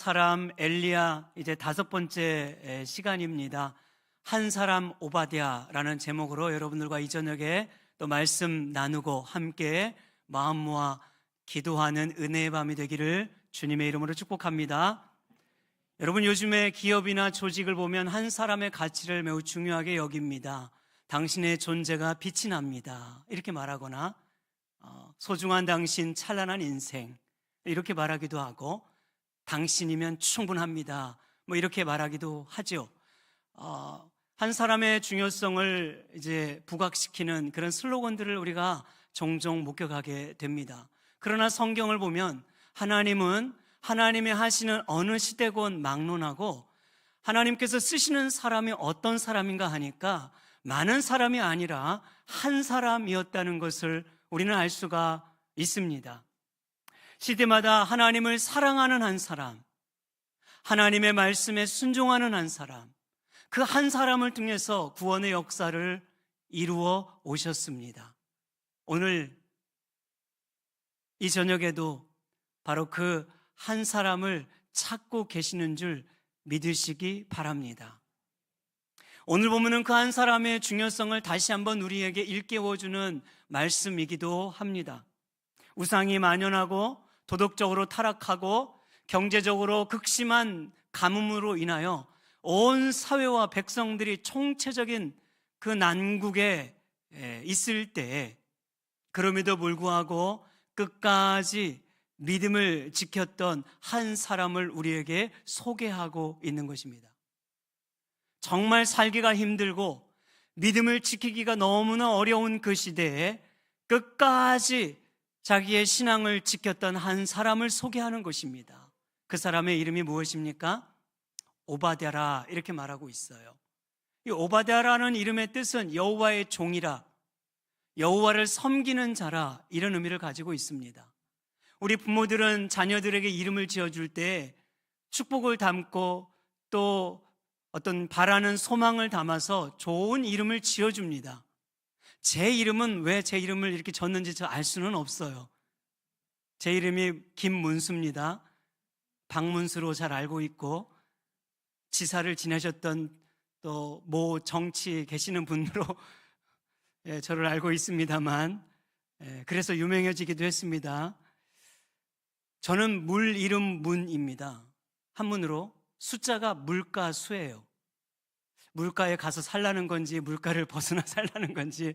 사람 엘리야 이제 5번째 시간입니다. 한 사람 오바댜라는 제목으로 여러분들과 이 저녁에 또 말씀 나누고 함께 마음 모아 기도하는 은혜의 밤이 되기를 주님의 이름으로 축복합니다. 여러분, 요즘에 기업이나 조직을 보면 한 사람의 가치를 매우 중요하게 여깁니다. 당신의 존재가 빛이 납니다, 이렇게 말하거나 소중한 당신, 찬란한 인생, 이렇게 말하기도 하고, 당신이면 충분합니다, 이렇게 말하기도 하죠. 한 사람의 중요성을 이제 부각시키는 그런 슬로건들을 우리가 종종 목격하게 됩니다. 그러나 성경을 보면 하나님은 하나님이 하시는 어느 시대건 막론하고, 하나님께서 쓰시는 사람이 어떤 사람인가 하니까 많은 사람이 아니라 한 사람이었다는 것을 우리는 알 수가 있습니다. 시대마다 하나님을 사랑하는 한 사람, 하나님의 말씀에 순종하는 한 사람, 그 한 사람을 통해서 구원의 역사를 이루어 오셨습니다. 오늘 이 저녁에도 바로 그 한 사람을 찾고 계시는 줄 믿으시기 바랍니다. 오늘 보면은 그 한 사람의 중요성을 다시 한번 우리에게 일깨워주는 말씀이기도 합니다. 우상이 만연하고 도덕적으로 타락하고 경제적으로 극심한 가뭄으로 인하여 온 사회와 백성들이 총체적인 그 난국에 있을 때, 그럼에도 불구하고 끝까지 믿음을 지켰던 한 사람을 우리에게 소개하고 있는 것입니다. 정말 살기가 힘들고 믿음을 지키기가 너무나 어려운 그 시대에 끝까지 자기의 신앙을 지켰던 한 사람을 소개하는 것입니다. 그 사람의 이름이 무엇입니까? 오바댜라, 이렇게 말하고 있어요. 이 오바댜라는 이름의 뜻은 여호와의 종이라, 여호와를 섬기는 자라, 이런 의미를 가지고 있습니다. 우리 부모들은 자녀들에게 이름을 지어줄 때 축복을 담고 또 어떤 바라는 소망을 담아서 좋은 이름을 지어줍니다. 제 이름은 왜 제 이름을 이렇게 졌는지 저 알 수는 없어요. 제 이름이 김문수입니다. 박문수로 잘 알고 있고, 지사를 지내셨던 또 모 정치에 계시는 분으로 저를 알고 있습니다만, 그래서 유명해지기도 했습니다. 저는 물 이름 문입니다. 한문으로 숫자가 물가수예요. 물가에 가서 살라는 건지 물가를 벗어나 살라는 건지,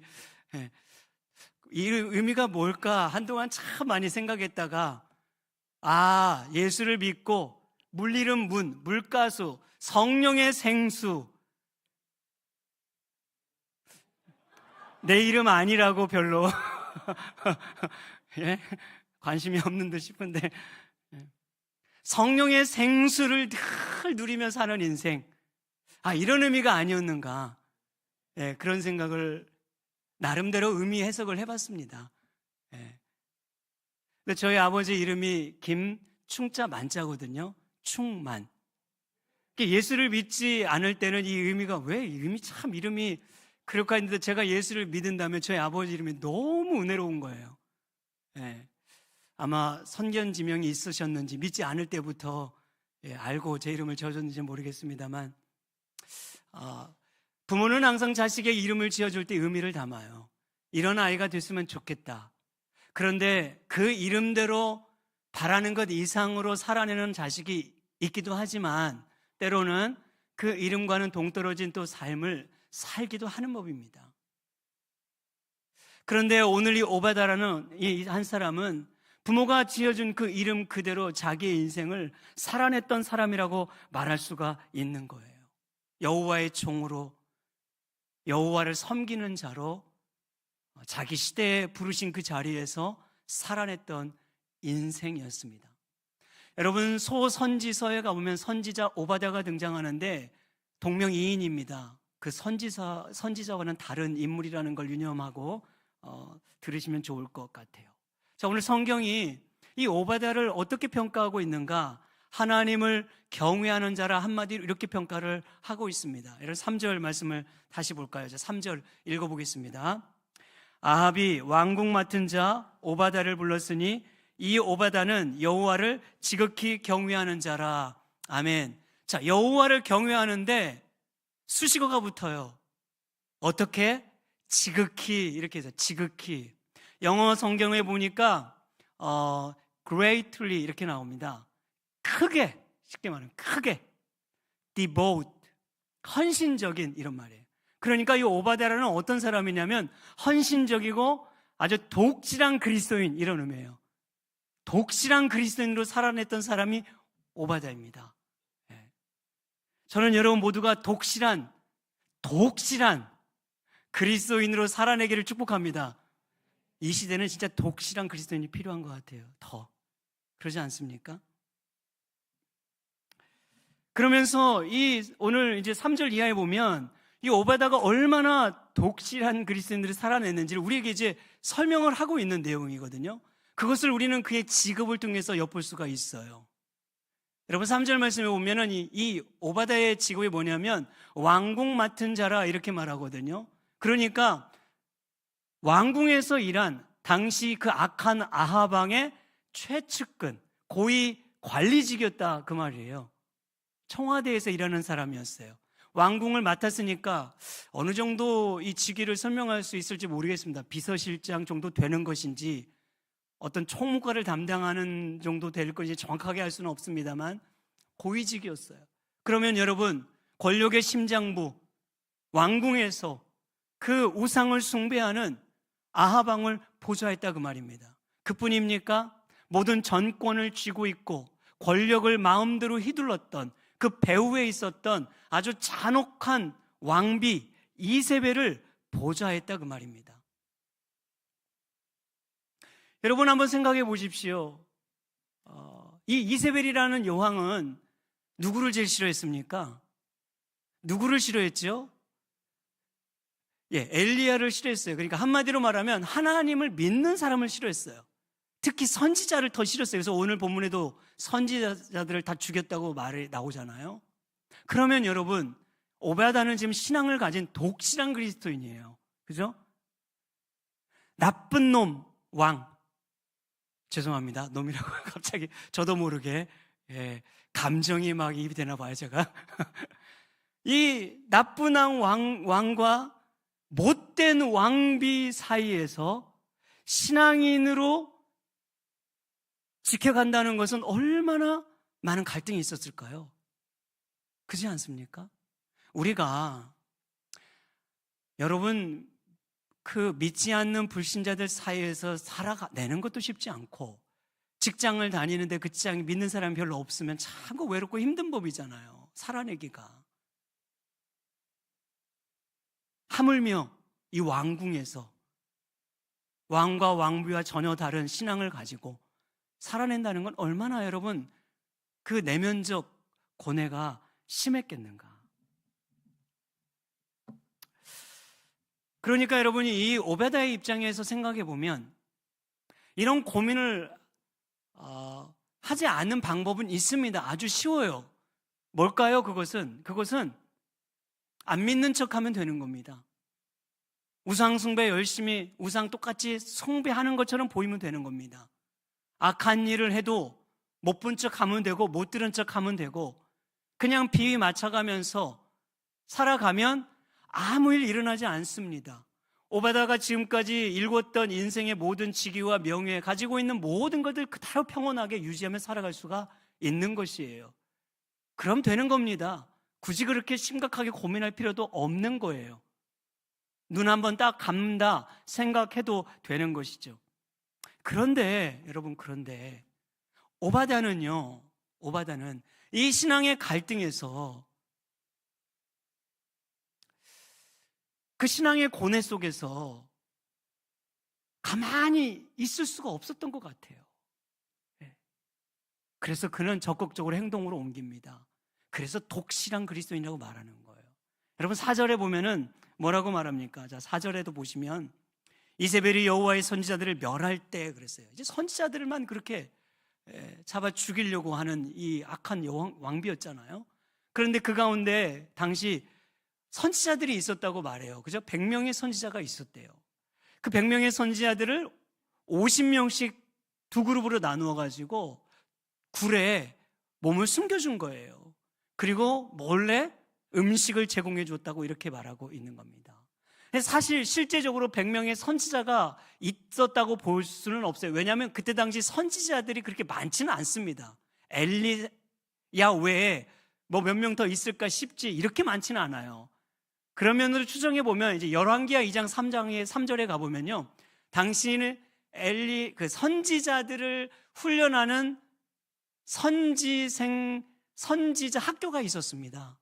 이 의미가 뭘까 한동안 참 많이 생각했다가, 예수를 믿고 물 이름 문, 물가수, 성령의 생수, 내 이름 아니라고 별로 관심이 없는 듯 싶은데, 성령의 생수를 늘 누리며 사는 인생, 이런 의미가 아니었는가, 그런 생각을 나름대로 의미 해석을 해봤습니다. 근데 저희 아버지 이름이 김충자 만자거든요. 충만. 예수를 믿지 않을 때는 이 의미가 왜 이름이 참 이름이 그럴까 했는데, 제가 예수를 믿은다면 저희 아버지 이름이 너무 은혜로운 거예요. 아마 선견지명이 있으셨는지 믿지 않을 때부터 알고 제 이름을 지어줬는지 모르겠습니다만, 부모는 항상 자식의 이름을 지어줄 때 의미를 담아요. 이런 아이가 됐으면 좋겠다. 그런데 그 이름대로 바라는 것 이상으로 살아내는 자식이 있기도 하지만, 때로는 그 이름과는 동떨어진 또 삶을 살기도 하는 법입니다. 그런데 오늘 이 오바댜라는 이 한 사람은 부모가 지어준 그 이름 그대로 자기의 인생을 살아냈던 사람이라고 말할 수가 있는 거예요. 여호와의 종으로, 여호와를 섬기는 자로 자기 시대에 부르신 그 자리에서 살아냈던 인생이었습니다. 여러분, 소선지서에 가보면 선지자 오바댜가 등장하는데 동명이인입니다. 그 선지자와는 다른 인물이라는 걸 유념하고 들으시면 좋을 것 같아요. 자, 오늘 성경이 이 오바댜를 어떻게 평가하고 있는가? 하나님을 경외하는 자라 한마디로 이렇게 평가를 하고 있습니다. 여러분, 3절 말씀을 다시 볼까요? 3절 읽어보겠습니다. 아합이 왕궁 맡은 자 오바댜를 불렀으니 이 오바다는 여호와를 지극히 경외하는 자라. 아멘. 자, 여호와를 경외하는데 수식어가 붙어요. 어떻게? 지극히, 이렇게 해서 지극히. 영어 성경에 보니까 greatly 이렇게 나옵니다. 크게, 쉽게 말하면 크게. devote, 헌신적인, 이런 말이에요. 그러니까 이 오바다라는 어떤 사람이냐면 헌신적이고 아주 독실한 그리스도인, 이런 의미예요. 독실한 그리스도인으로 살아냈던 사람이 오바다입니다. 저는 여러분 모두가 독실한 그리스도인으로 살아내기를 축복합니다. 이 시대는 진짜 독실한 그리스도인이 필요한 것 같아요. 더. 그러지 않습니까? 그러면서 오늘 이제 3절 이하에 보면 이 오바다가 얼마나 독실한 그리스도인들을 살아냈는지를 우리에게 이제 설명을 하고 있는 내용이거든요. 그것을 우리는 그의 직업을 통해서 엿볼 수가 있어요. 여러분 3절 말씀에 보면은 이 오바다의 직업이 뭐냐면 왕궁 맡은 자라 이렇게 말하거든요. 그러니까 왕궁에서 일한 당시 그 악한 아합 왕의 최측근, 고위 관리직이었다 그 말이에요. 청와대에서 일하는 사람이었어요. 왕궁을 맡았으니까 어느 정도 이 직위를 설명할 수 있을지 모르겠습니다. 비서실장 정도 되는 것인지 어떤 총무과를 담당하는 정도 될 것인지 정확하게 알 수는 없습니다만 고위직이었어요. 그러면 여러분 권력의 심장부 왕궁에서 그 우상을 숭배하는 아합 왕을 보좌했다 그 말입니다. 그뿐입니까? 모든 전권을 쥐고 있고 권력을 마음대로 휘둘렀던 그 배후에 있었던 아주 잔혹한 왕비 이세벨을 보좌했다 그 말입니다. 여러분 한번 생각해 보십시오. 이 이세벨이라는 여왕은 누구를 제일 싫어했습니까? 누구를 싫어했죠? 엘리야를 싫어했어요. 그러니까 한마디로 말하면 하나님을 믿는 사람을 싫어했어요. 특히 선지자를 더 싫었어요. 그래서 오늘 본문에도 선지자들을 다 죽였다고 말이 나오잖아요. 그러면 여러분 오바다는 지금 신앙을 가진 독실한 그리스도인이에요. 그죠? 나쁜 놈 왕, 죄송합니다. 놈이라고 갑자기 저도 모르게 감정이 막 입이 되나 봐요 제가. 이 나쁜 왕과 못된 왕비 사이에서 신앙인으로 지켜간다는 것은 얼마나 많은 갈등이 있었을까요? 그렇지 않습니까? 우리가 여러분 그 믿지 않는 불신자들 사이에서 살아내는 것도 쉽지 않고 직장을 다니는데 그 직장에 믿는 사람이 별로 없으면 참 외롭고 힘든 법이잖아요. 살아내기가. 하물며 이 왕궁에서 왕과 왕비와 전혀 다른 신앙을 가지고 살아낸다는 건 얼마나 여러분 그 내면적 고뇌가 심했겠는가. 그러니까 여러분이 이 오베다의 입장에서 생각해 보면 이런 고민을 하지 않는 방법은 있습니다. 아주 쉬워요. 뭘까요? 그것은 안 믿는 척하면 되는 겁니다. 우상 숭배 열심히 우상 똑같이 숭배하는 것처럼 보이면 되는 겁니다. 악한 일을 해도 못 본 척 하면 되고 못 들은 척 하면 되고 그냥 비위 맞춰가면서 살아가면 아무 일 일어나지 않습니다. 오바다가 지금까지 일궜던 인생의 모든 직위와 명예, 가지고 있는 모든 것들 그대로 평온하게 유지하며 살아갈 수가 있는 것이에요. 그럼 되는 겁니다. 굳이 그렇게 심각하게 고민할 필요도 없는 거예요. 눈 한번 딱 감다 생각해도 되는 것이죠. 그런데 여러분 오바다는 이 신앙의 갈등에서 그 신앙의 고뇌 속에서 가만히 있을 수가 없었던 것 같아요. 그래서 그는 적극적으로 행동으로 옮깁니다. 그래서 독실한 그리스도인이라고 말하는 거예요. 여러분 4절에 보면은 뭐라고 말합니까? 자, 4절에도 보시면 이세벨이 여호와의 선지자들을 멸할 때 그랬어요. 이제 선지자들만 그렇게 잡아 죽이려고 하는 이 악한 왕비였잖아요. 그런데 그 가운데 당시 선지자들이 있었다고 말해요. 그죠? 100명의 선지자가 있었대요. 그 100명의 선지자들을 50명씩 두 그룹으로 나누어 가지고 굴에 몸을 숨겨준 거예요. 그리고 몰래 음식을 제공해 줬다고 이렇게 말하고 있는 겁니다. 사실 실제적으로 100명의 선지자가 있었다고 볼 수는 없어요. 왜냐하면 그때 당시 선지자들이 그렇게 많지는 않습니다. 엘리야 외에 뭐 몇 명 더 있을까 싶지 이렇게 많지는 않아요. 그런 면으로 추정해 보면 이제 열왕기하 2장 3장의 3절에 가 보면요, 당시는 그 선지자들을 훈련하는 선지자 학교가 있었습니다.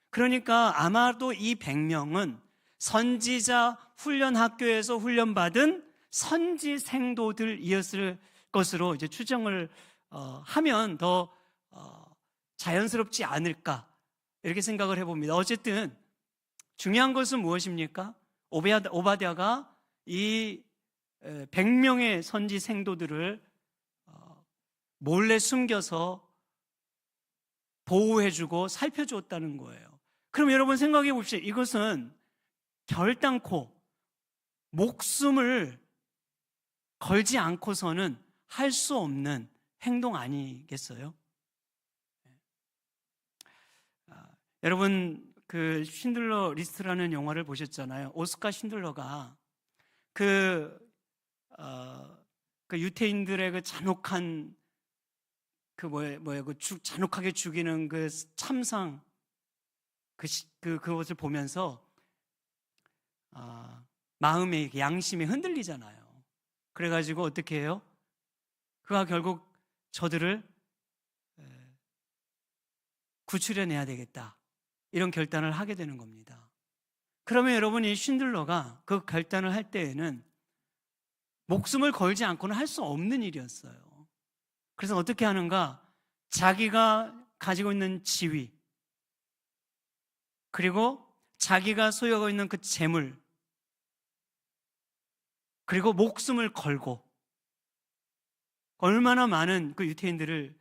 그러니까 아마도 이 100명은 선지자 훈련 학교에서 훈련받은 선지생도들이었을 것으로 이제 추정을 하면 더 자연스럽지 않을까 이렇게 생각을 해봅니다. 어쨌든 중요한 것은 무엇입니까? 오바댜가 이 100명의 선지생도들을 몰래 숨겨서 보호해주고 살펴주었다는 거예요. 그럼 여러분 생각해 봅시다. 이것은 결단코 목숨을 걸지 않고서는 할 수 없는 행동 아니겠어요? 여러분 그 신들러 리스트라는 영화를 보셨잖아요. 오스카 신들러가 그 유태인들의 그 잔혹한 잔혹하게 죽이는 그 참상 그것을 보면서 마음의 양심이 흔들리잖아요. 그래가지고 어떻게 해요? 그가 결국 저들을 구출해내야 되겠다 이런 결단을 하게 되는 겁니다. 그러면 여러분 이 쉰들러가 그 결단을 할 때에는 목숨을 걸지 않고는 할 수 없는 일이었어요. 그래서 어떻게 하는가? 자기가 가지고 있는 지위, 그리고 자기가 소유하고 있는 그 재물, 그리고 목숨을 걸고 얼마나 많은 그 유태인들을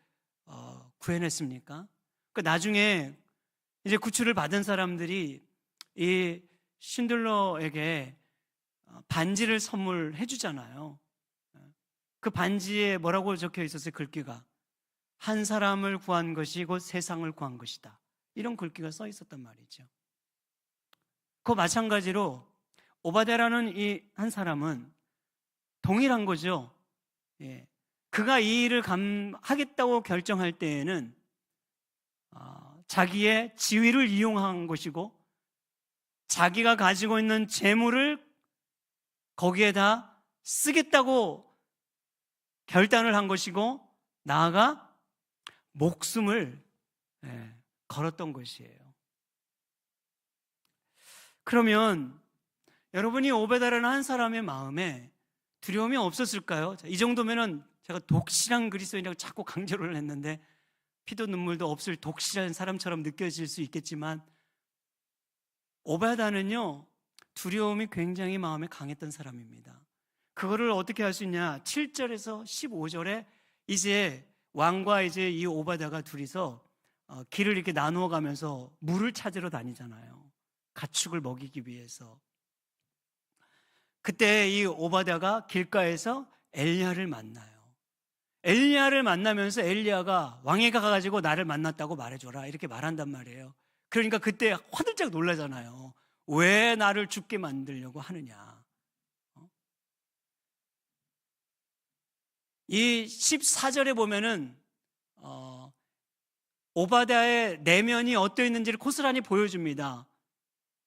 구해냈습니까? 그 나중에 이제 구출을 받은 사람들이 이 쉰들러에게 반지를 선물해 주잖아요. 그 반지에 뭐라고 적혀 있었어요? 글귀가 한 사람을 구한 것이 곧 세상을 구한 것이다, 이런 글귀가 써 있었단 말이죠. 그 마찬가지로 오바댜라는 이 한 사람은 동일한 거죠. 그가 이 일을 하겠다고 결정할 때에는 자기의 지위를 이용한 것이고 자기가 가지고 있는 재물을 거기에다 쓰겠다고 결단을 한 것이고 나아가 목숨을 걸었던 것이에요. 그러면 여러분이 오베다라는 한 사람의 마음에 두려움이 없었을까요? 이 정도면은 제가 독실한 그리스도인이라고 자꾸 강조를 했는데 피도 눈물도 없을 독실한 사람처럼 느껴질 수 있겠지만 오베다는요 두려움이 굉장히 마음에 강했던 사람입니다. 그거를 어떻게 할 수 있냐? 7절에서 15절에 이제 왕과 이제 이 오바댜가 둘이서 길을 이렇게 나누어 가면서 물을 찾으러 다니잖아요. 가축을 먹이기 위해서. 그때 이 오바댜가 길가에서 엘리야를 만나요. 엘리야를 만나면서 엘리야가 왕에 가가지고 나를 만났다고 말해줘라 이렇게 말한단 말이에요. 그러니까 그때 화들짝 놀라잖아요. 왜 나를 죽게 만들려고 하느냐? 이 14절에 보면은 오바댜의 내면이 어떠했는지를 고스란히 보여줍니다.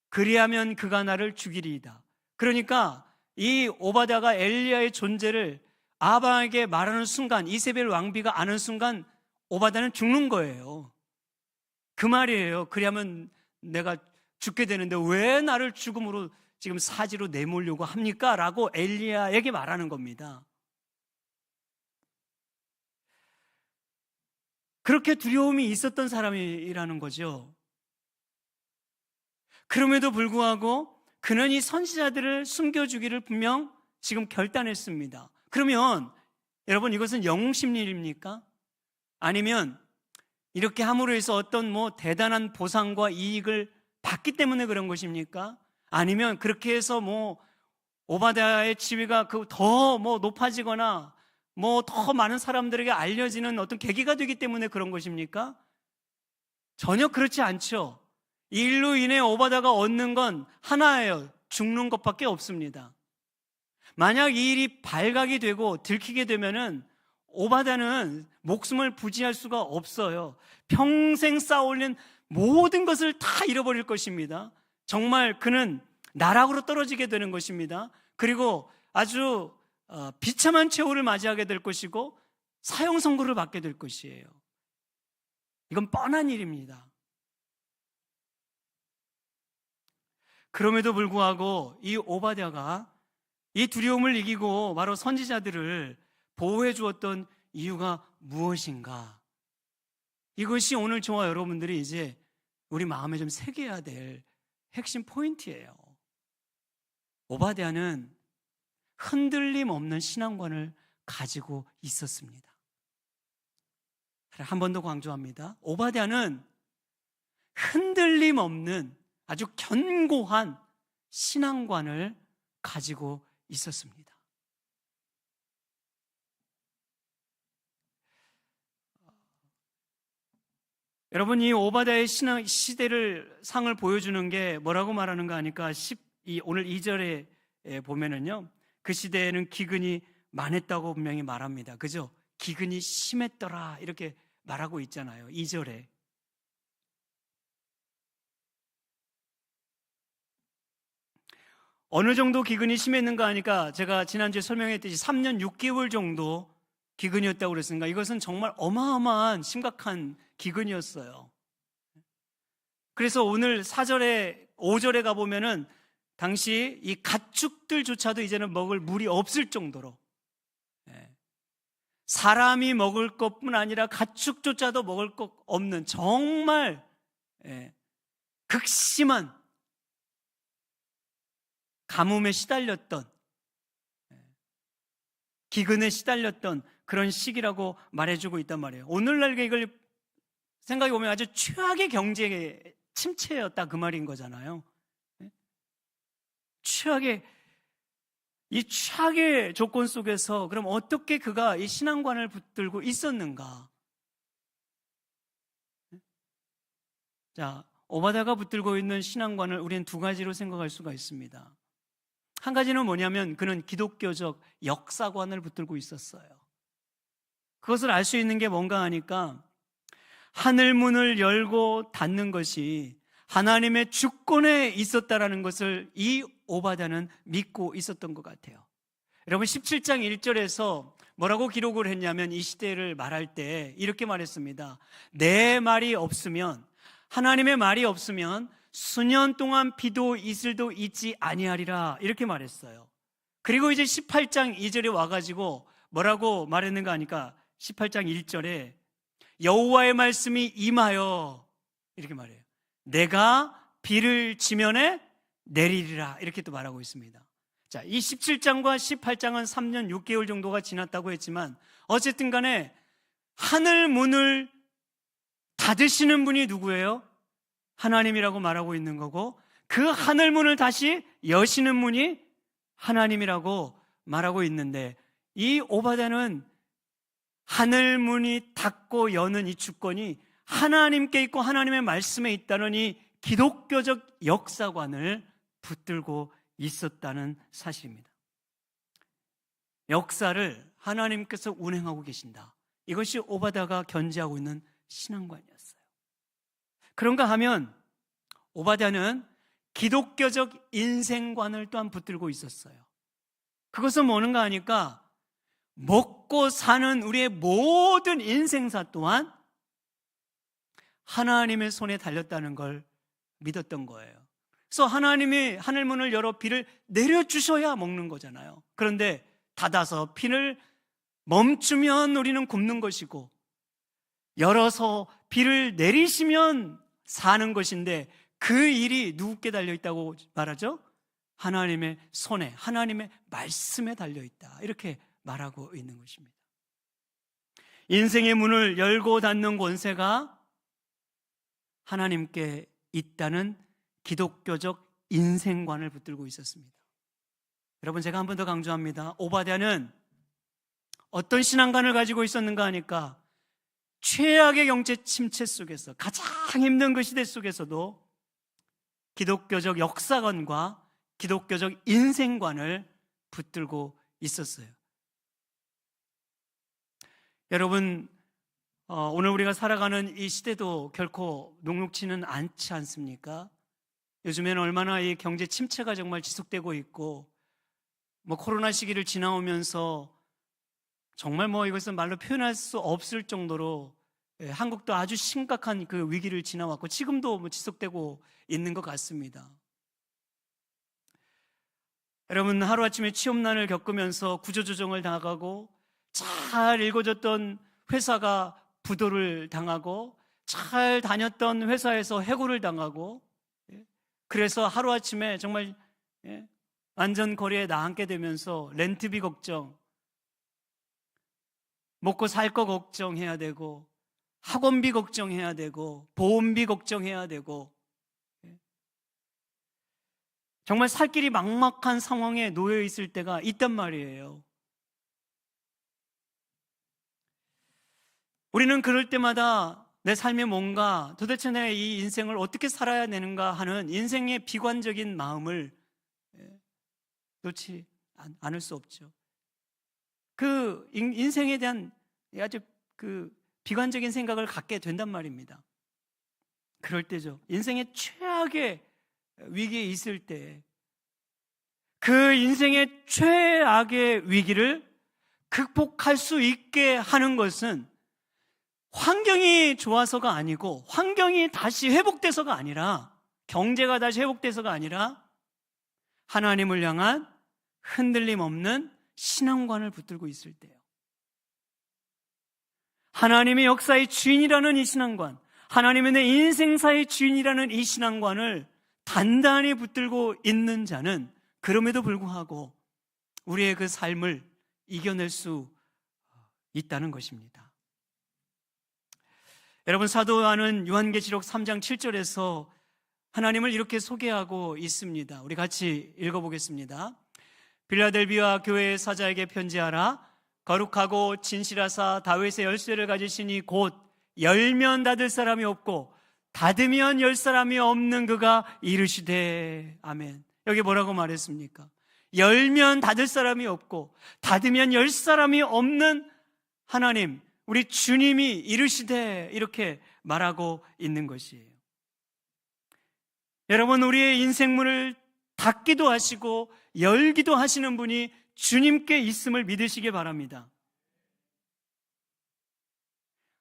그리하면 그가 나를 죽이리이다. 그러니까 이 오바댜가 엘리야의 존재를 아합에게 말하는 순간, 이세벨 왕비가 아는 순간 오바댜는 죽는 거예요. 그 말이에요. 그리하면 내가 죽게 되는데 왜 나를 죽음으로 지금 사지로 내몰려고 합니까? 라고 엘리야에게 말하는 겁니다. 그렇게 두려움이 있었던 사람이라는 거죠. 그럼에도 불구하고 그는 이 선지자들을 숨겨주기를 분명 지금 결단했습니다. 그러면 여러분 이것은 영웅심리입니까? 아니면 이렇게 함으로 해서 어떤 대단한 보상과 이익을 받기 때문에 그런 것입니까? 아니면 그렇게 해서 오바댜의 지위가 더 높아지거나 뭐 더 많은 사람들에게 알려지는 어떤 계기가 되기 때문에 그런 것입니까? 전혀 그렇지 않죠. 이 일로 인해 오바다가 얻는 건 하나예요. 죽는 것밖에 없습니다. 만약 이 일이 발각이 되고 들키게 되면은 오바다는 목숨을 부지할 수가 없어요. 평생 쌓아올린 모든 것을 다 잃어버릴 것입니다. 정말 그는 나락으로 떨어지게 되는 것입니다. 그리고 아주 비참한 최후를 맞이하게 될 것이고 사형 선고를 받게 될 것이에요. 이건 뻔한 일입니다. 그럼에도 불구하고 이 오바댜가 이 두려움을 이기고 바로 선지자들을 보호해 주었던 이유가 무엇인가? 이것이 오늘 저와 여러분들이 이제 우리 마음에 좀 새겨야 될 핵심 포인트예요. 오바댜는 흔들림 없는 신앙관을 가지고 있었습니다. 한 번 더 강조합니다. 오바댜는 흔들림 없는 아주 견고한 신앙관을 가지고 있었습니다. 여러분, 이 오바댜의 신앙 시대를 상을 보여주는 게 뭐라고 말하는가 하니까 오늘 2절에 보면은요, 그 시대에는 기근이 많았다고 분명히 말합니다. 그죠? 기근이 심했더라 이렇게 말하고 있잖아요. 2절에. 어느 정도 기근이 심했는가 하니까 제가 지난주에 설명했듯이 3년 6개월 정도 기근이었다고 그랬으니까 이것은 정말 어마어마한 심각한 기근이었어요. 그래서 오늘 4절에 5절에 가보면은 당시 이 가축들조차도 이제는 먹을 물이 없을 정도로, 사람이 먹을 것뿐 아니라 가축조차도 먹을 것 없는 정말 극심한 가뭄에 시달렸던, 기근에 시달렸던 그런 시기라고 말해주고 있단 말이에요. 오늘날 이걸 생각해 보면 아주 최악의 경제 침체였다 그 말인 거잖아요. 이 최악의 조건 속에서 그럼 어떻게 그가 이 신앙관을 붙들고 있었는가? 자, 오바댜가 붙들고 있는 신앙관을 우리는 두 가지로 생각할 수가 있습니다. 한 가지는 뭐냐면 그는 기독교적 역사관을 붙들고 있었어요. 그것을 알 수 있는 게 뭔가 하니까 하늘 문을 열고 닫는 것이 하나님의 주권에 있었다라는 것을 이 오바댜는 믿고 있었던 것 같아요. 여러분 17장 1절에서 뭐라고 기록을 했냐면 이 시대를 말할 때 이렇게 말했습니다. 내 말이 없으면, 하나님의 말이 없으면 수년 동안 비도 이슬도 있지 아니하리라 이렇게 말했어요. 그리고 이제 18장 2절에 와가지고 뭐라고 말했는가 하니까 18장 1절에 여호와의 말씀이 임하여 이렇게 말해요. 내가 비를 지면에 내리리라 이렇게 또 말하고 있습니다. 자, 이 17장과 18장은 3년 6개월 정도가 지났다고 했지만 어쨌든 간에 하늘 문을 닫으시는 분이 누구예요? 하나님이라고 말하고 있는 거고 그 하늘 문을 다시 여시는 분이 하나님이라고 말하고 있는데 이 오바댜는 하늘 문이 닫고 여는 이 주권이 하나님께 있고 하나님의 말씀에 있다는 이 기독교적 역사관을 붙들고 있었다는 사실입니다. 역사를 하나님께서 운행하고 계신다. 이것이 오바댜가 견지하고 있는 신앙관이었어요. 그런가 하면 오바댜는 기독교적 인생관을 또한 붙들고 있었어요. 그것은 뭐는가 하니까 먹고 사는 우리의 모든 인생사 또한 하나님의 손에 달렸다는 걸 믿었던 거예요. 그래서 하나님이 하늘문을 열어 비를 내려주셔야 먹는 거잖아요. 그런데 닫아서 비를 멈추면 우리는 굶는 것이고 열어서 비를 내리시면 사는 것인데 그 일이 누구께 달려있다고 말하죠? 하나님의 손에, 하나님의 말씀에 달려있다 이렇게 말하고 있는 것입니다. 인생의 문을 열고 닫는 권세가 하나님께 있다는 기독교적 인생관을 붙들고 있었습니다. 여러분 제가 한 번 더 강조합니다. 오바댜는 어떤 신앙관을 가지고 있었는가 하니까 최악의 경제 침체 속에서, 가장 힘든 그 시대 속에서도 기독교적 역사관과 기독교적 인생관을 붙들고 있었어요. 여러분, 오늘 우리가 살아가는 이 시대도 결코 녹록지는 않지 않습니까? 요즘에는 얼마나 이 경제 침체가 정말 지속되고 있고, 코로나 시기를 지나오면서 정말 이것은 말로 표현할 수 없을 정도로 한국도 아주 심각한 그 위기를 지나왔고 지금도 지속되고 있는 것 같습니다. 여러분, 하루아침에 취업난을 겪으면서 구조조정을 당하고 잘 일궈졌던 회사가 부도를 당하고 잘 다녔던 회사에서 해고를 당하고, 그래서 하루아침에 정말 완전 거리에 나앉게 되면서 렌트비 걱정, 먹고 살 거 걱정해야 되고 학원비 걱정해야 되고 보험비 걱정해야 되고, 정말 살 길이 막막한 상황에 놓여 있을 때가 있단 말이에요. 우리는 그럴 때마다 내 삶이 뭔가, 도대체 내가 이 인생을 어떻게 살아야 되는가 하는 인생의 비관적인 마음을 놓지 않을 수 없죠. 그 인생에 대한 아주 그 비관적인 생각을 갖게 된단 말입니다. 그럴 때죠, 인생의 최악의 위기에 있을 때 그 인생의 최악의 위기를 극복할 수 있게 하는 것은 환경이 좋아서가 아니고, 환경이 다시 회복돼서가 아니라, 경제가 다시 회복돼서가 아니라 하나님을 향한 흔들림 없는 신앙관을 붙들고 있을 때요. 하나님의 역사의 주인이라는 이 신앙관, 하나님의 내 인생사의 주인이라는 이 신앙관을 단단히 붙들고 있는 자는 그럼에도 불구하고 우리의 그 삶을 이겨낼 수 있다는 것입니다. 여러분, 사도 요한은 요한계시록 3장 7절에서 하나님을 이렇게 소개하고 있습니다. 우리 같이 읽어보겠습니다. 빌라델비아 교회의 사자에게 편지하라. 거룩하고 진실하사 다윗의 열쇠를 가지시니 곧 열면 닫을 사람이 없고 닫으면 열 사람이 없는 그가 이르시되. 아멘. 여기 뭐라고 말했습니까? 열면 닫을 사람이 없고 닫으면 열 사람이 없는 하나님, 우리 주님이 이르시되, 이렇게 말하고 있는 것이에요. 여러분, 우리의 인생문을 닫기도 하시고 열기도 하시는 분이 주님께 있음을 믿으시기 바랍니다.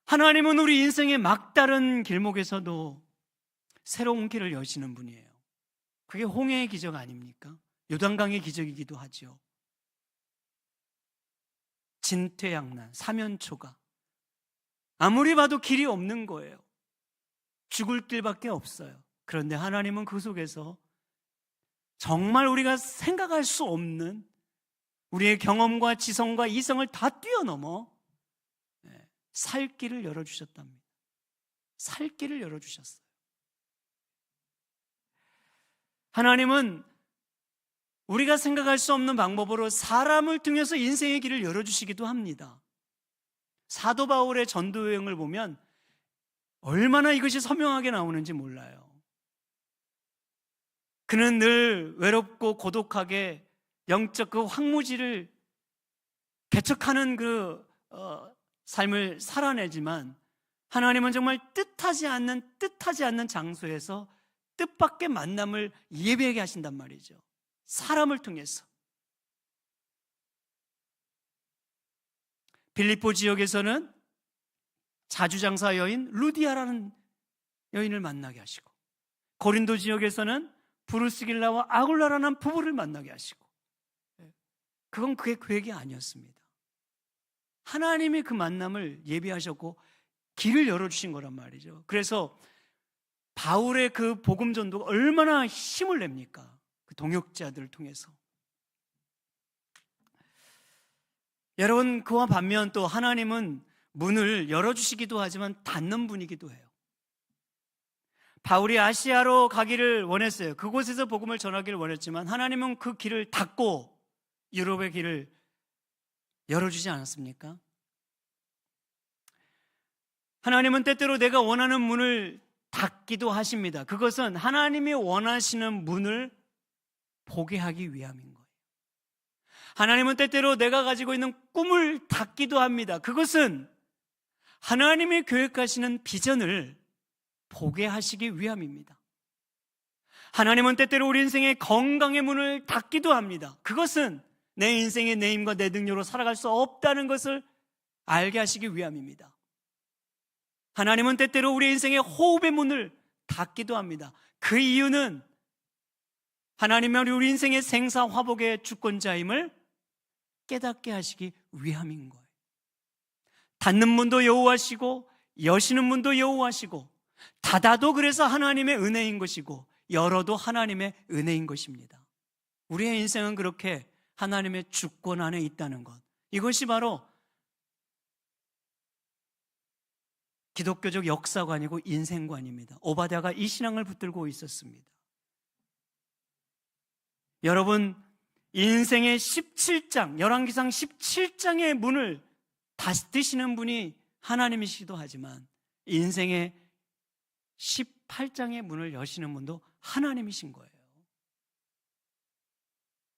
하나님은 우리 인생의 막다른 길목에서도 새로운 길을 여시는 분이에요. 그게 홍해의 기적 아닙니까? 요단강의 기적이기도 하죠. 진퇴양난, 사면초가 아무리 봐도 길이 없는 거예요. 죽을 길밖에 없어요. 그런데 하나님은 그 속에서 정말 우리가 생각할 수 없는 우리의 경험과 지성과 이성을 다 뛰어넘어 살 길을 열어주셨답니다. 살 길을 열어주셨어요. 하나님은 우리가 생각할 수 없는 방법으로 사람을 통해서 인생의 길을 열어주시기도 합니다. 사도 바울의 전도 여행을 보면 얼마나 이것이 선명하게 나오는지 몰라요. 그는 늘 외롭고 고독하게 영적 그 황무지를 개척하는 그 삶을 살아내지만, 하나님은 정말 뜻하지 않는 장소에서 뜻밖의 만남을 예배하게 하신단 말이죠. 사람을 통해서. 빌립보 지역에서는 자주장사 여인 루디아라는 여인을 만나게 하시고, 고린도 지역에서는 브루스길라와 아굴라라는 부부를 만나게 하시고, 그건 그의 계획이 아니었습니다. 하나님이 그 만남을 예비하셨고 길을 열어주신 거란 말이죠. 그래서 바울의 그 복음 전도가 얼마나 힘을 냅니까? 그 동역자들을 통해서. 여러분, 그와 반면 또 하나님은 문을 열어주시기도 하지만 닫는 분이기도 해요. 바울이 아시아로 가기를 원했어요. 그곳에서 복음을 전하기를 원했지만 하나님은 그 길을 닫고 유럽의 길을 열어주지 않았습니까? 하나님은 때때로 내가 원하는 문을 닫기도 하십니다. 그것은 하나님이 원하시는 문을 보게 하기 위함인 거예요. 하나님은 때때로 내가 가지고 있는 꿈을 닫기도 합니다. 그것은 하나님이 계획하시는 비전을 보게 하시기 위함입니다. 하나님은 때때로 우리 인생의 건강의 문을 닫기도 합니다. 그것은 내 인생의 내 힘과 내 능력으로 살아갈 수 없다는 것을 알게 하시기 위함입니다. 하나님은 때때로 우리 인생의 호흡의 문을 닫기도 합니다. 그 이유는 하나님은 우리 인생의 생사화복의 주권자임을 깨닫게 하시기 위함인 거예요. 닫는 문도 여호와시고 여시는 문도 여호와시고, 닫아도 그래서 하나님의 은혜인 것이고 열어도 하나님의 은혜인 것입니다. 우리의 인생은 그렇게 하나님의 주권 안에 있다는 것, 이것이 바로 기독교적 역사관이고 인생관입니다. 오바댜가 이 신앙을 붙들고 있었습니다. 여러분, 인생의 17장, 열왕기상 17장의 문을 닫으시는 분이 하나님이시기도 하지만 인생의 18장의 문을 여시는 분도 하나님이신 거예요.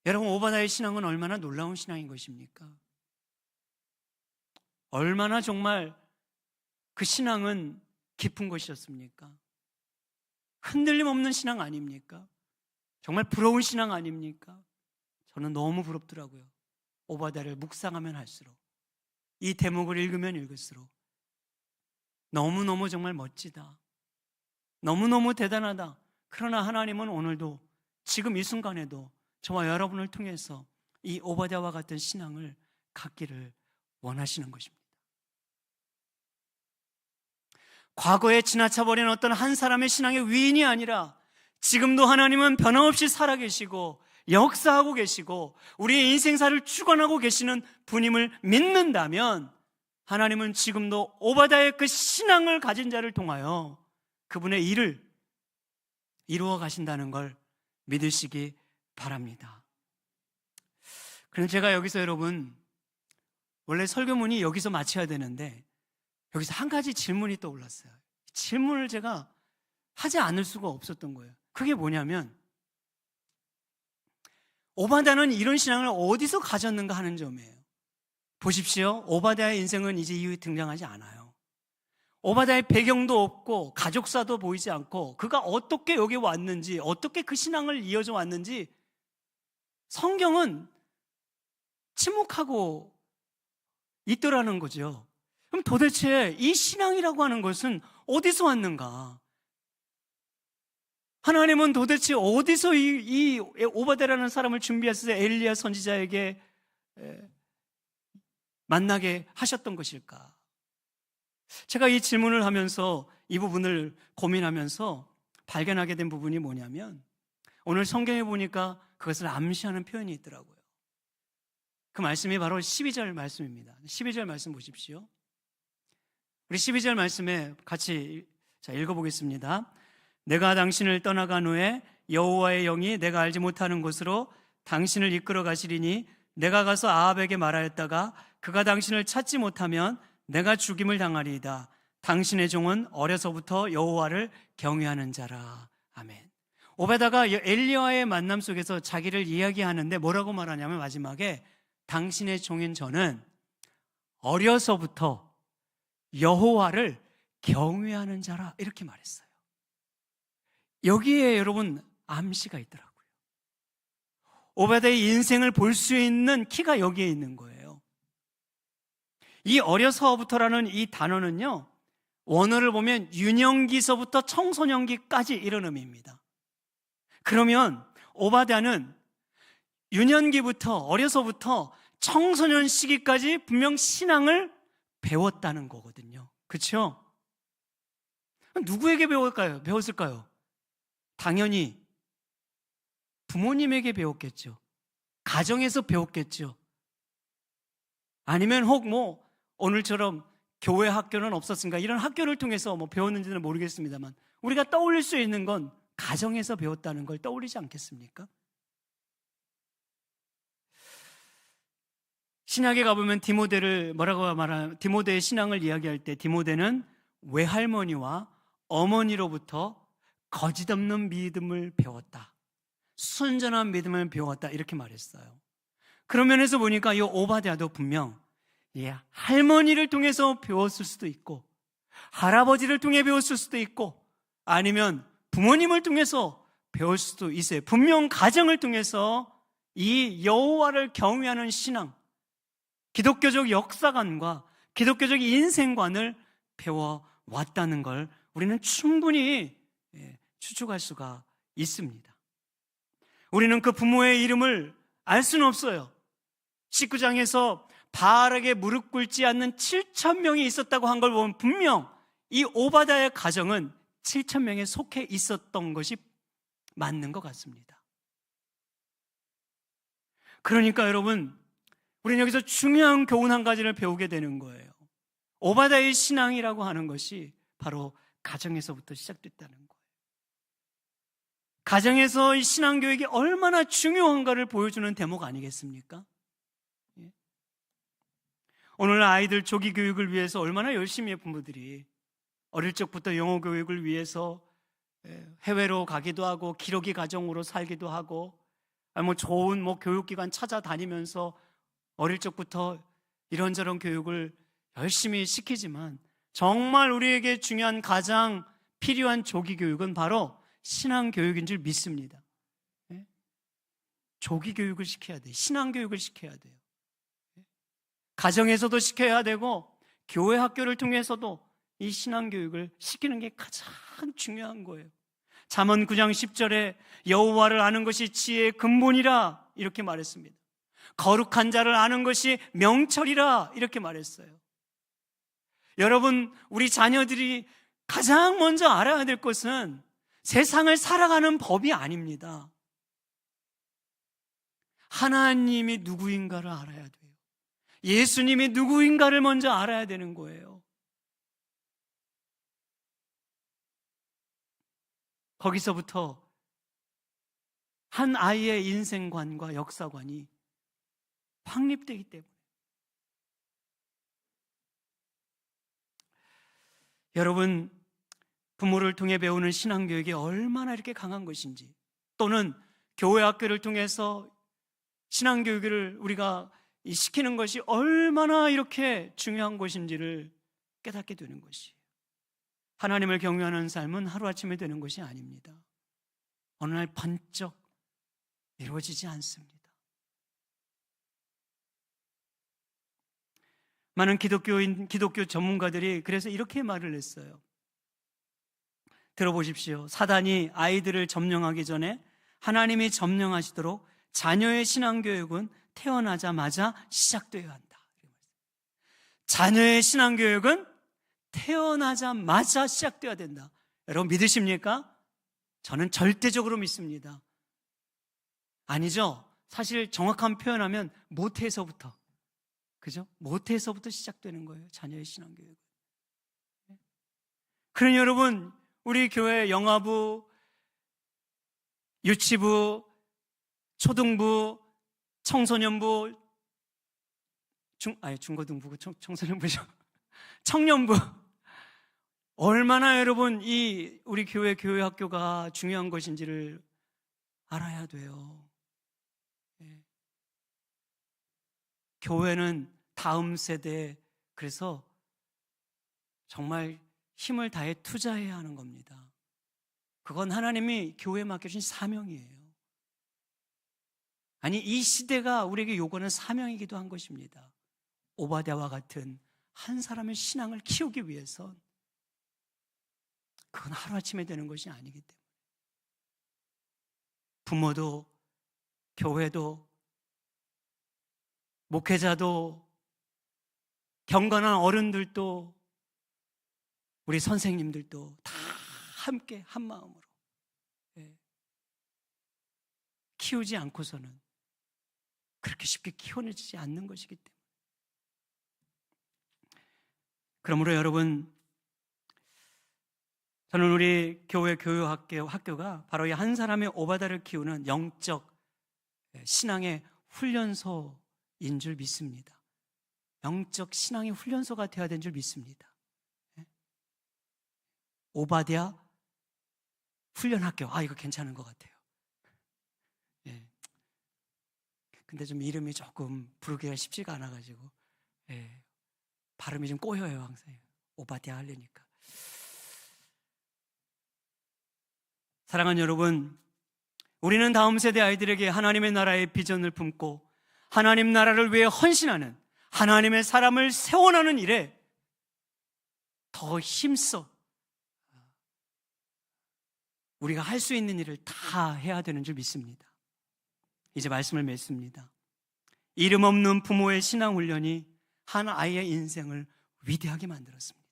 여러분, 오바댜의 신앙은 얼마나 놀라운 신앙인 것입니까? 얼마나 정말 그 신앙은 깊은 것이었습니까? 흔들림 없는 신앙 아닙니까? 정말 부러운 신앙 아닙니까? 저는 너무 부럽더라고요. 오바댜를 묵상하면 할수록, 이 대목을 읽으면 읽을수록 너무너무 정말 멋지다, 너무너무 대단하다. 그러나 하나님은 오늘도, 지금 이 순간에도 저와 여러분을 통해서 이 오바댜와 같은 신앙을 갖기를 원하시는 것입니다. 과거에 지나쳐버린 어떤 한 사람의 신앙의 위인이 아니라 지금도 하나님은 변함없이 살아계시고 역사하고 계시고 우리의 인생사를 주관하고 계시는 분임을 믿는다면, 하나님은 지금도 오바댜의 그 신앙을 가진 자를 통하여 그분의 일을 이루어 가신다는 걸 믿으시기 바랍니다. 그럼 제가 여기서, 여러분, 원래 설교문이 여기서 마쳐야 되는데 여기서 한 가지 질문이 떠올랐어요. 질문을 제가 하지 않을 수가 없었던 거예요. 그게 뭐냐면, 오바댜는 이런 신앙을 어디서 가졌는가 하는 점이에요. 보십시오. 오바댜의 인생은 이제 이후에 등장하지 않아요. 오바댜의 배경도 없고 가족사도 보이지 않고 그가 어떻게 여기 왔는지, 어떻게 그 신앙을 이어져 왔는지 성경은 침묵하고 있더라는 거죠. 그럼 도대체 이 신앙이라고 하는 것은 어디서 왔는가? 하나님은 도대체 어디서 이 오바댜라는 사람을 준비해서 엘리야 선지자에게 만나게 하셨던 것일까? 제가 이 질문을 하면서, 이 부분을 고민하면서 발견하게 된 부분이 뭐냐면, 오늘 성경에 보니까 그것을 암시하는 표현이 있더라고요. 그 말씀이 바로 12절 말씀입니다. 12절 말씀 보십시오. 우리 12절 말씀에 같이 읽어보겠습니다. 내가 당신을 떠나간 후에 여호와의 영이 내가 알지 못하는 곳으로 당신을 이끌어 가시리니 내가 가서 아합에게 말하였다가 그가 당신을 찾지 못하면 내가 죽임을 당하리이다. 당신의 종은 어려서부터 여호와를 경외하는 자라. 아멘. 오바댜가 엘리야와의 만남 속에서 자기를 이야기하는데 뭐라고 말하냐면, 마지막에 당신의 종인 저는 어려서부터 여호와를 경외하는 자라, 이렇게 말했어요. 여기에 여러분 암시가 있더라고요. 오바댜의 인생을 볼 수 있는 키가 여기에 있는 거예요. 이 어려서부터라는 이 단어는요, 원어를 보면 유년기서부터 청소년기까지 이런 의미입니다. 그러면 오바댜는 유년기부터, 어려서부터 청소년 시기까지 분명 신앙을 배웠다는 거거든요. 그렇죠? 누구에게 배웠을까요? 당연히 부모님에게 배웠겠죠. 가정에서 배웠겠죠. 아니면 혹 오늘처럼 교회 학교는 없었으니까 이런 학교를 통해서 배웠는지는 모르겠습니다만, 우리가 떠올릴 수 있는 건 가정에서 배웠다는 걸 떠올리지 않겠습니까? 신약에 가보면 디모데를 뭐라고 말하면, 디모데의 신앙을 이야기할 때 디모데는 외할머니와 어머니로부터 거짓 없는 믿음을 배웠다, 순전한 믿음을 배웠다, 이렇게 말했어요. 그런 면에서 보니까 이 오바댜도 분명 할머니를 통해서 배웠을 수도 있고, 할아버지를 통해 배웠을 수도 있고, 아니면 부모님을 통해서 배울 수도 있어요. 분명 가정을 통해서 이 여호와를 경외하는 신앙, 기독교적 역사관과 기독교적 인생관을 배워왔다는 걸 우리는 충분히 추측할 수가 있습니다. 우리는 그 부모의 이름을 알 수는 없어요. 19장에서 바알에게 무릎 꿇지 않는 7,000명이 있었다고 한 걸 보면 분명 이 오바댜의 가정은 7,000명에 속해 있었던 것이 맞는 것 같습니다. 그러니까 여러분, 우리는 여기서 중요한 교훈 한 가지를 배우게 되는 거예요. 오바댜의 신앙이라고 하는 것이 바로 가정에서부터 시작됐다는 거예요. 가정에서 이 신앙교육이 얼마나 중요한가를 보여주는 대목 아니겠습니까? 오늘 아이들 조기 교육을 위해서 얼마나 열심히 해 부모들이 어릴 적부터 영어 교육을 위해서 해외로 가기도 하고 기러기 가정으로 살기도 하고, 좋은 교육기관 찾아다니면서 어릴 적부터 이런저런 교육을 열심히 시키지만, 정말 우리에게 중요한 가장 필요한 조기 교육은 바로 신앙 교육인 줄 믿습니다. 조기 교육을 시켜야 돼요. 신앙 교육을 시켜야 돼요. 가정에서도 시켜야 되고 교회 학교를 통해서도 이 신앙 교육을 시키는 게 가장 중요한 거예요. 잠언 9장 10절에 여호와를 아는 것이 지혜의 근본이라 이렇게 말했습니다. 거룩한 자를 아는 것이 명철이라 이렇게 말했어요. 여러분, 우리 자녀들이 가장 먼저 알아야 될 것은 세상을 살아가는 법이 아닙니다. 하나님이 누구인가를 알아야 돼요. 예수님이 누구인가를 먼저 알아야 되는 거예요. 거기서부터 한 아이의 인생관과 역사관이 확립되기 때문에, 여러분, 부모를 통해 배우는 신앙교육이 얼마나 이렇게 강한 것인지, 또는 교회 학교를 통해서 신앙교육을 우리가 시키는 것이 얼마나 이렇게 중요한 것인지를 깨닫게 되는 것이에요. 하나님을 경외하는 삶은 하루아침에 되는 것이 아닙니다. 어느 날 번쩍 이루어지지 않습니다. 많은 기독교 전문가들이 그래서 이렇게 말을 했어요. 들어보십시오. 사단이 아이들을 점령하기 전에 하나님이 점령하시도록 자녀의 신앙교육은 태어나자마자 시작되어야 한다. 자녀의 신앙교육은 태어나자마자 시작되어야 된다. 여러분 믿으십니까? 저는 절대적으로 믿습니다. 아니죠? 사실 정확한 표현하면 모태에서부터, 그죠? 모태에서부터 시작되는 거예요, 자녀의 신앙교육은. 그러니 여러분, 우리 교회 영아부, 유치부, 초등부, 청소년부, 중고등부고 청소년부죠. 청년부. 얼마나 여러분 이 우리 교회 학교가 중요한 것인지를 알아야 돼요. 교회는 다음 세대에, 그래서 정말 힘을 다해 투자해야 하는 겁니다. 그건 하나님이 교회에 맡겨주신 사명이에요. 아니, 이 시대가 우리에게 요구하는 사명이기도 한 것입니다. 오바댜와 같은 한 사람의 신앙을 키우기 위해선 그건 하루아침에 되는 것이 아니기 때문에 부모도, 교회도, 목회자도, 경건한 어른들도, 우리 선생님들도 다 함께 한 마음으로 키우지 않고서는 그렇게 쉽게 키워내지 않는 것이기 때문에. 그러므로 여러분, 저는 우리 교회 학교가 바로 이 한 사람의 오바댜를 키우는 영적 신앙의 훈련소인 줄 믿습니다. 영적 신앙의 훈련소가 되어야 되는 줄 믿습니다. 오바댜 훈련학교, 이거 괜찮은 것 같아요. 예. 근데 좀 이름이 조금 부르기가 쉽지가 않아가지고, 예. 발음이 좀 꼬여요, 항상. 오바댜 하려니까. 사랑하는 여러분, 우리는 다음 세대 아이들에게 하나님의 나라의 비전을 품고 하나님 나라를 위해 헌신하는, 하나님의 사람을 세워나는 일에 더 힘써 우리가 할 수 있는 일을 다 해야 되는 줄 믿습니다. 이제 말씀을 맺습니다. 이름 없는 부모의 신앙 훈련이 한 아이의 인생을 위대하게 만들었습니다.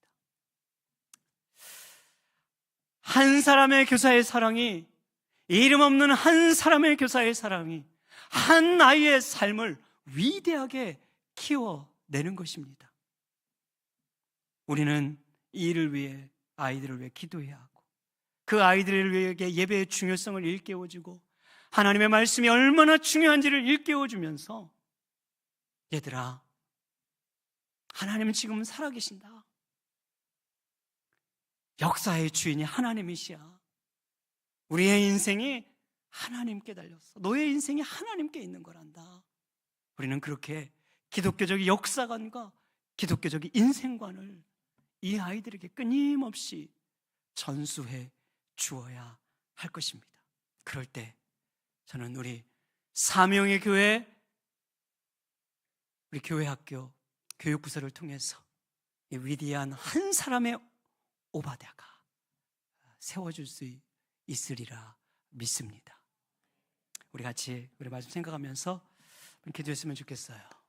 한 사람의 교사의 사랑이, 이름 없는 한 사람의 교사의 사랑이 한 아이의 삶을 위대하게 키워내는 것입니다. 우리는 이 일을 위해, 아이들을 위해 기도해야 하고, 그 아이들을 위해 예배의 중요성을 일깨워주고, 하나님의 말씀이 얼마나 중요한지를 일깨워주면서, 얘들아, 하나님은 지금 살아계신다. 역사의 주인이 하나님이시야. 우리의 인생이 하나님께 달렸어. 너의 인생이 하나님께 있는 거란다. 우리는 그렇게 기독교적 역사관과 기독교적 인생관을 이 아이들에게 끊임없이 전수해 주어야 할 것입니다. 그럴 때 저는 우리 사명의 교회, 우리 교회 학교 교육부서를 통해서 이 위대한 한 사람의 오바댜가 세워줄 수 있으리라 믿습니다. 우리 같이 우리 말씀 생각하면서 기도했으면 좋겠어요.